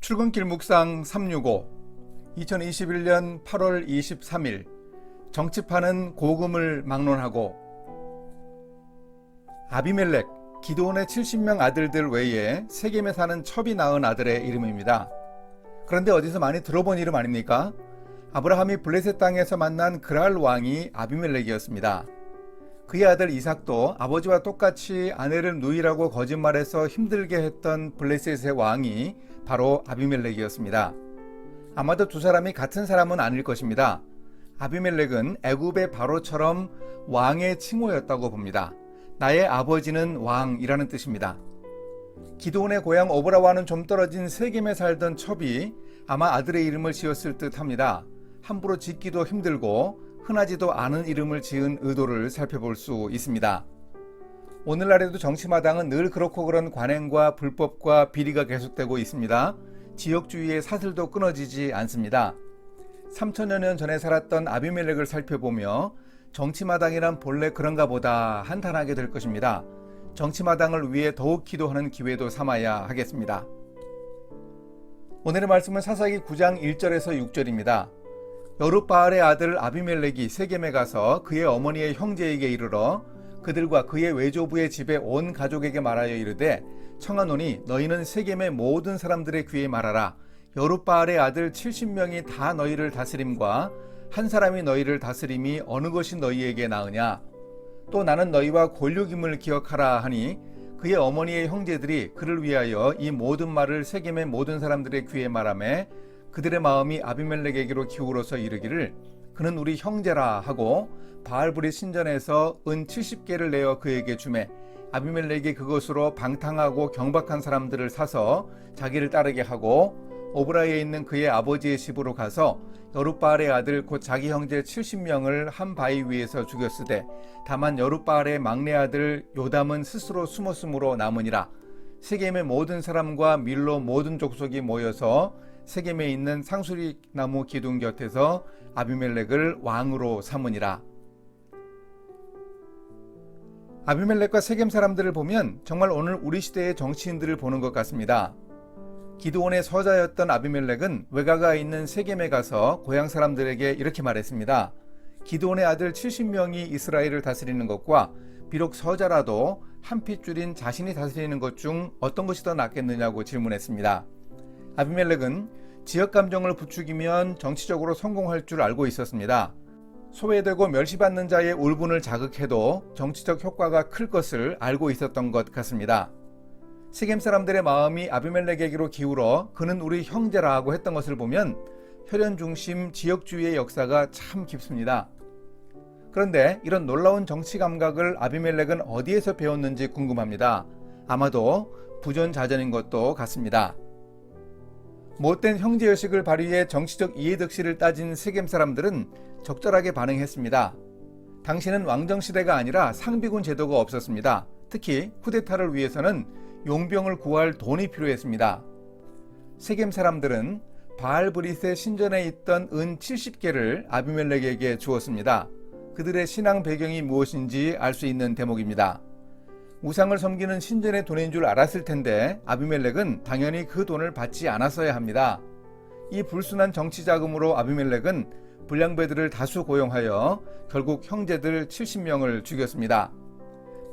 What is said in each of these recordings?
출근길 묵상 365 2021년 8월 23일 정치파는 고금을 막론하고. 아비멜렉, 기드온의 70명 아들들 외에 세겜에 사는 첩이 낳은 아들의 이름입니다. 그런데 어디서 많이 들어본 이름 아닙니까? 아브라함이 블레셋 땅에서 만난 그랄 왕이 아비멜렉이었습니다. 그의 아들 이삭도 아버지와 똑같이 아내를 누이라고 거짓말해서 힘들게 했던 블레셋의 왕이 바로 아비멜렉이었습니다. 아마도 두 사람이 같은 사람은 아닐 것입니다. 아비멜렉은 애굽의 바로처럼 왕의 칭호였다고 봅니다. 나의 아버지는 왕이라는 뜻입니다. 기드온의 고향 오브라와는 좀 떨어진 세겜에 살던 첩이 아마 아들의 이름을 지었을 듯 합니다. 함부로 짓기도 힘들고 흔하지도 않은 이름을 지은 의도를 살펴볼 수 있습니다. 오늘날에도 정치마당은 늘 그렇고 그런 관행과 불법과 비리가 계속되고 있습니다. 지역주의의 사슬도 끊어지지 않습니다. 3000여 년 전에 살았던 아비멜렉을 살펴보며 정치마당이란 본래 그런가 보다 한탄하게 될 것입니다. 정치마당을 위해 더욱 기도하는 기회도 삼아야 하겠습니다. 오늘의 말씀은 사사기 9장 1절에서 6절입니다. 여룻바알의 아들 아비멜렉이 세겜에 가서 그의 어머니의 형제에게 이르러 그들과 그의 외조부의 집에 온 가족에게 말하여 이르되 청하노니 너희는 세겜의 모든 사람들의 귀에 말하라. 여룻바알의 아들 70명이 다 너희를 다스림과 한 사람이 너희를 다스림이 어느 것이 너희에게 나으냐. 또 나는 너희와 골육임을 기억하라 하니 그의 어머니의 형제들이 그를 위하여 이 모든 말을 세겜의 모든 사람들의 귀에 말하매 그들의 마음이 아비멜렉에게로 기울어서 이르기를 그는 우리 형제라 하고 바알브리 신전에서 은 70개를 내어 그에게 주매 아비멜렉이 그것으로 방탕하고 경박한 사람들을 사서 자기를 따르게 하고 오브라에 있는 그의 아버지의 집으로 가서 여룻바알의 아들 곧 자기 형제 70명을 한 바위 위에서 죽였으되 다만 여룻바알의 막내 아들 요담은 스스로 숨었으므로 남으니라. 세겜의 모든 사람과 밀로 모든 족속이 모여서 세겜에 있는 상수리 나무 기둥 곁에서 아비멜렉을 왕으로 삼으니라. 아비멜렉과 세겜 사람들을 보면 정말 오늘 우리 시대의 정치인들을 보는 것 같습니다. 기드온의 서자였던 아비멜렉은 외가가 있는 세겜에 가서 고향 사람들에게 이렇게 말했습니다. 기드온의 아들 70명이 이스라엘을 다스리는 것과 비록 서자라도 한 핏줄인 자신이 다스리는 것 중 어떤 것이 더 낫겠느냐고 질문했습니다. 아비멜렉은 지역 감정을 부추기면 정치적으로 성공할 줄 알고 있었습니다. 소외되고 멸시받는 자의 울분을 자극해도 정치적 효과가 클 것을 알고 있었던 것 같습니다. 세겜 사람들의 마음이 아비멜렉에게로 기울어 그는 우리 형제라고 했던 것을 보면 혈연 중심 지역주의의 역사가 참 깊습니다. 그런데 이런 놀라운 정치 감각을 아비멜렉은 어디에서 배웠는지 궁금합니다. 아마도 부전자전인 것도 같습니다. 못된 형제의식을 발휘해 정치적 이해득실을 따진 세겜 사람들은 적절하게 반응했습니다. 당시는 왕정시대가 아니라 상비군 제도가 없었습니다. 특히 쿠데타를 위해서는 용병을 구할 돈이 필요했습니다. 세겜 사람들은 바알브릿의 신전에 있던 은 70개를 아비멜렉에게 주었습니다. 그들의 신앙 배경이 무엇인지 알 수 있는 대목입니다. 우상을 섬기는 신전의 돈인 줄 알았을 텐데 아비멜렉은 당연히 그 돈을 받지 않았어야 합니다. 이 불순한 정치 자금으로 아비멜렉은 불량배들을 다수 고용하여 결국 형제들 70명을 죽였습니다.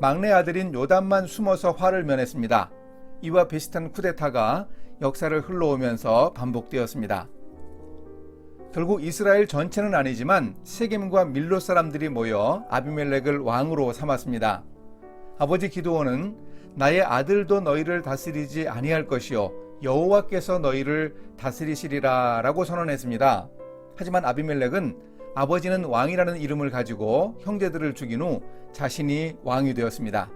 막내 아들인 요담만 숨어서 화를 면했습니다. 이와 비슷한 쿠데타가 역사를 흘러오면서 반복되었습니다. 결국 이스라엘 전체는 아니지만 세겜과 밀로 사람들이 모여 아비멜렉을 왕으로 삼았습니다. 아버지 기드온은 나의 아들도 너희를 다스리지 아니할 것이요 여호와께서 너희를 다스리시리라 라고 선언했습니다. 하지만 아비멜렉은 아버지는 왕이라는 이름을 가지고 형제들을 죽인 후 자신이 왕이 되었습니다.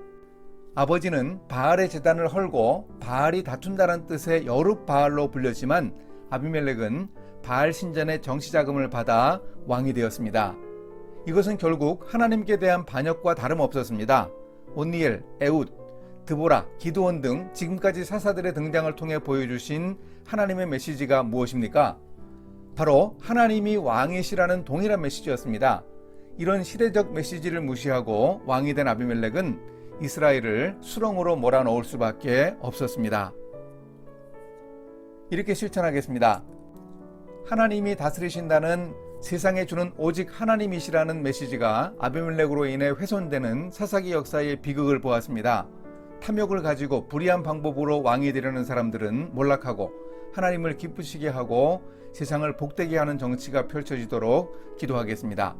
아버지는 바알의 제단을 헐고 바알이 다툰다는 뜻의 여룻바알로 불렸지만 아비멜렉은 바알 신전의 정치자금을 받아 왕이 되었습니다. 이것은 결국 하나님께 대한 반역과 다름없었습니다. 온니엘, 에훗, 드보라, 기드온 등 지금까지 사사들의 등장을 통해 보여주신 하나님의 메시지가 무엇입니까? 바로 하나님이 왕이시라는 동일한 메시지였습니다. 이런 시대적 메시지를 무시하고 왕이 된 아비멜렉은 이스라엘을 수렁으로 몰아넣을 수밖에 없었습니다. 이렇게 실천하겠습니다. 하나님이 다스리신다는 세상에 주는 오직 하나님이시라는 메시지가 아비멜렉으로 인해 훼손되는 사사기 역사의 비극을 보았습니다. 탐욕을 가지고 불의한 방법으로 왕이 되려는 사람들은 몰락하고 하나님을 기쁘시게 하고 세상을 복되게 하는 정치가 펼쳐지도록 기도하겠습니다.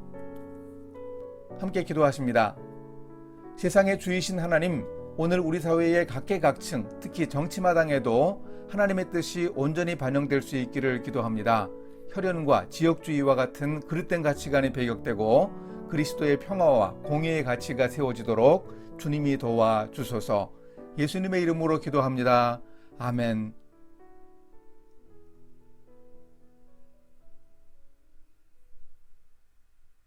함께 기도하십니다. 세상의 주이신 하나님, 오늘 우리 사회의 각계각층, 특히 정치마당에도 하나님의 뜻이 온전히 반영될 수 있기를 기도합니다. 혈연과 지역주의와 같은 그릇된 가치관이 배격되고 그리스도의 평화와 공의의 가치가 세워지도록 주님이 도와 주소서. 예수님의 이름으로 기도합니다. 아멘.